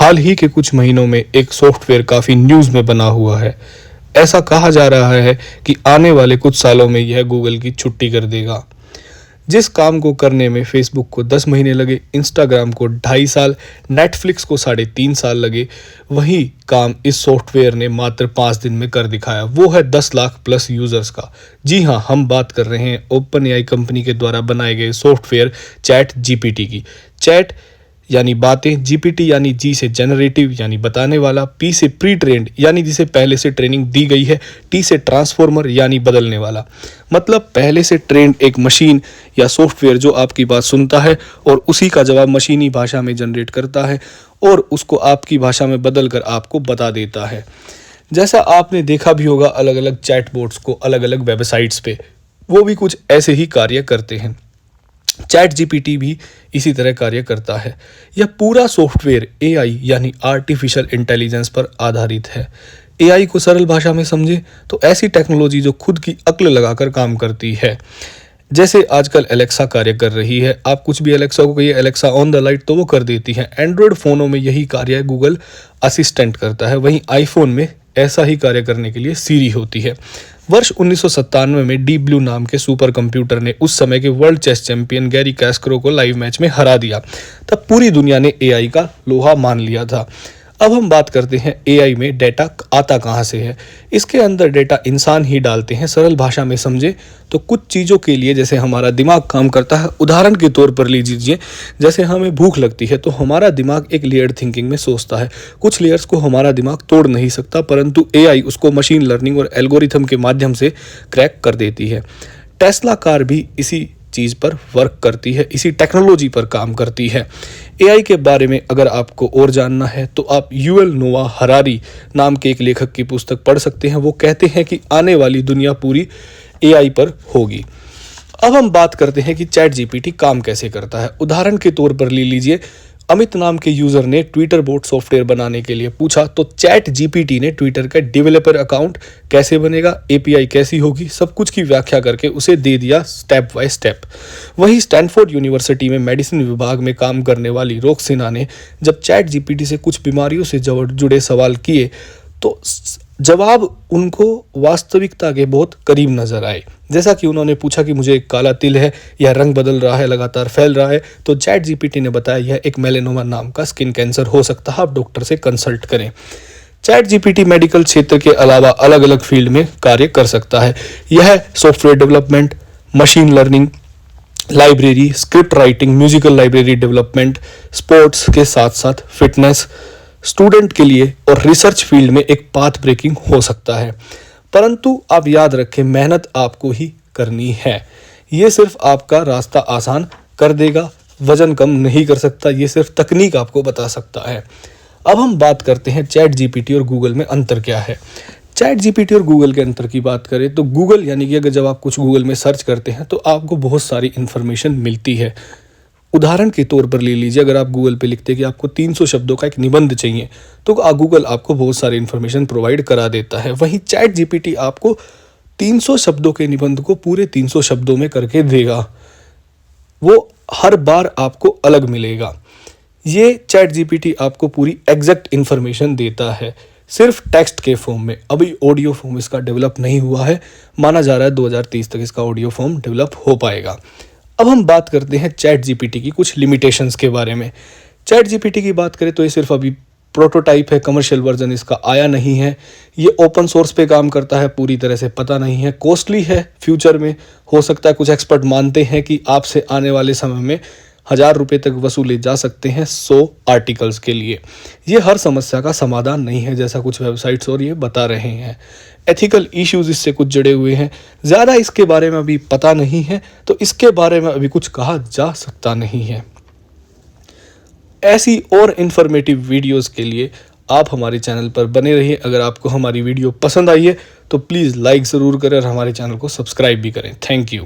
हाल ही के कुछ महीनों में एक सॉफ्टवेयर काफ़ी न्यूज़ में बना हुआ है। ऐसा कहा जा रहा है कि आने वाले कुछ सालों में यह गूगल की छुट्टी कर देगा। जिस काम को करने में फेसबुक को 10 महीने लगे, इंस्टाग्राम को 2.5 साल, नेटफ्लिक्स को 3.5 साल लगे, वही काम इस सॉफ्टवेयर ने मात्र 5 दिन में कर दिखाया। वो है 10 लाख प्लस यूजर्स का। जी हाँ, हम बात कर रहे हैं ओपन एआई कंपनी के द्वारा बनाए गए सॉफ्टवेयर चैट जीपीटी की। चैट यानी बातें, जीपीटी यानी जी से जनरेटिव यानी बताने वाला, पी से प्री ट्रेंड यानी जिसे पहले से ट्रेनिंग दी गई है, टी से ट्रांसफॉर्मर यानी बदलने वाला। मतलब पहले से ट्रेंड एक मशीन या सॉफ्टवेयर जो आपकी बात सुनता है और उसी का जवाब मशीनी भाषा में जनरेट करता है और उसको आपकी भाषा में बदल कर आपको बता देता है। जैसा आपने देखा भी होगा अलग अलग चैटबॉट्स को अलग अलग वेबसाइट्स पे, वो भी कुछ ऐसे ही कार्य करते हैं। चैट जीपीटी भी इसी तरह कार्य करता है। यह पूरा सॉफ्टवेयर एआई यानी आर्टिफिशियल इंटेलिजेंस पर आधारित है। एआई को सरल भाषा में समझे तो ऐसी टेक्नोलॉजी जो खुद की अक्ल लगाकर काम करती है। जैसे आजकल एलेक्सा कार्य कर रही है, आप कुछ भी एलेक्सा को कहिए एलेक्सा ऑन द लाइट तो वो कर देती है। एंड्रॉयड फ़ोनों में यही कार्य गूगल असिस्टेंट करता है, वहीं आईफोन में ऐसा ही कार्य करने के लिए सीरी होती है। वर्ष 1997 में डीप ब्लू नाम के सुपर कंप्यूटर ने उस समय के वर्ल्ड चेस चैंपियन गैरी कैस्करो को लाइव मैच में हरा दिया। तब पूरी दुनिया ने एआई का लोहा मान लिया था। अब हम बात करते हैं एआई में डेटा आता कहाँ से है। इसके अंदर डेटा इंसान ही डालते हैं। सरल भाषा में समझे तो कुछ चीज़ों के लिए जैसे हमारा दिमाग काम करता है, उदाहरण के तौर पर लीजिए, जैसे हमें भूख लगती है तो हमारा दिमाग एक लेयर्ड थिंकिंग में सोचता है। कुछ लेयर्स को हमारा दिमाग तोड़ नहीं सकता, परंतु एआई उसको मशीन लर्निंग और एल्गोरिथम के माध्यम से क्रैक कर देती है। टेस्ला कार भी इसी चीज़ पर वर्क करती है, इसी टेक्नोलॉजी पर काम करती है। एआई के बारे में अगर आपको और जानना है तो आप यूएल नोआ हरारी नाम के एक लेखक की पुस्तक पढ़ सकते हैं। वो कहते हैं कि आने वाली दुनिया पूरी एआई पर होगी। अब हम बात करते हैं कि चैट जीपीटी काम कैसे करता है। उदाहरण के तौर पर ले लीजिए, अमित नाम के यूजर ने ट्विटर बोट सॉफ्टवेयर बनाने के लिए पूछा तो चैट जीपीटी ने ट्विटर का डेवलपर अकाउंट कैसे बनेगा, एपीआई कैसी होगी, सब कुछ की व्याख्या करके उसे दे दिया स्टेप बाय स्टेप। वहीं स्टैनफोर्ड यूनिवर्सिटी में मेडिसिन विभाग में काम करने वाली रोक्सिना ने जब चैट जीपीटी से कुछ बीमारियों से जुड़े सवाल किए तो जवाब उनको वास्तविकता के बहुत करीब नजर आए। जैसा कि उन्होंने पूछा कि मुझे एक काला तिल है, यह रंग बदल रहा है, लगातार फैल रहा है, तो चैट जीपीटी ने बताया यह एक मेलेनोमा नाम का स्किन कैंसर हो सकता है, आप डॉक्टर से कंसल्ट करें। चैट जीपीटी मेडिकल क्षेत्र के अलावा अलग अलग फील्ड में कार्य कर सकता है। यह software development, machine learning, library, script writing, musical library development, sports के साथ साथ फिटनेस, स्टूडेंट के लिए और रिसर्च फील्ड में एक पाथ ब्रेकिंग हो सकता है। परंतु आप याद रखें, मेहनत आपको ही करनी है। ये सिर्फ आपका रास्ता आसान कर देगा, वजन कम नहीं कर सकता, ये सिर्फ तकनीक आपको बता सकता है। अब हम बात करते हैं चैट जीपीटी और गूगल में अंतर क्या है। चैट जीपीटी और गूगल के अंतर की बात करें तो गूगल यानी कि अगर जब आप कुछ गूगल में सर्च करते हैं तो आपको बहुत सारी इन्फॉर्मेशन मिलती है। उदाहरण के तौर पर ले लीजिए, अगर आप गूगल पे लिखते हैं कि आपको 300 शब्दों का एक निबंध चाहिए तो गूगल आपको बहुत सारी इन्फॉर्मेशन प्रोवाइड करा देता है। वहीं चैट जीपीटी आपको 300 शब्दों के निबंध को पूरे 300 शब्दों में करके देगा। वो हर बार आपको अलग मिलेगा। ये चैट जीपीटी आपको पूरी एग्जैक्ट इन्फॉर्मेशन देता है, सिर्फ टेक्स्ट के फॉर्म में। अभी ऑडियो फॉर्म इसका डेवलप नहीं हुआ है, माना जा रहा है 2030 तक इसका ऑडियो फॉर्म डेवलप हो पाएगा। अब हम बात करते हैं चैट जीपीटी की कुछ लिमिटेशंस के बारे में। चैट जीपीटी की बात करें तो ये सिर्फ अभी प्रोटोटाइप है, कमर्शियल वर्जन इसका आया नहीं है। ये ओपन सोर्स पे काम करता है, पूरी तरह से पता नहीं है, कॉस्टली है। फ्यूचर में हो सकता है, कुछ एक्सपर्ट मानते हैं कि आपसे आने वाले समय में 1000 रुपये तक वसूले जा सकते हैं 100 आर्टिकल्स के लिए। ये हर समस्या का समाधान नहीं है, जैसा कुछ वेबसाइट्स और ये बता रहे हैं। एथिकल इश्यूज इससे कुछ जुड़े हुए हैं, ज़्यादा इसके बारे में अभी पता नहीं है, तो इसके बारे में अभी कुछ कहा जा सकता नहीं है। ऐसी और इन्फॉर्मेटिव वीडियोस के लिए आप हमारे चैनल पर बने रहिए। अगर आपको हमारी वीडियो पसंद आई है तो प्लीज़ लाइक ज़रूर करें और हमारे चैनल को सब्सक्राइब भी करें। Thank you.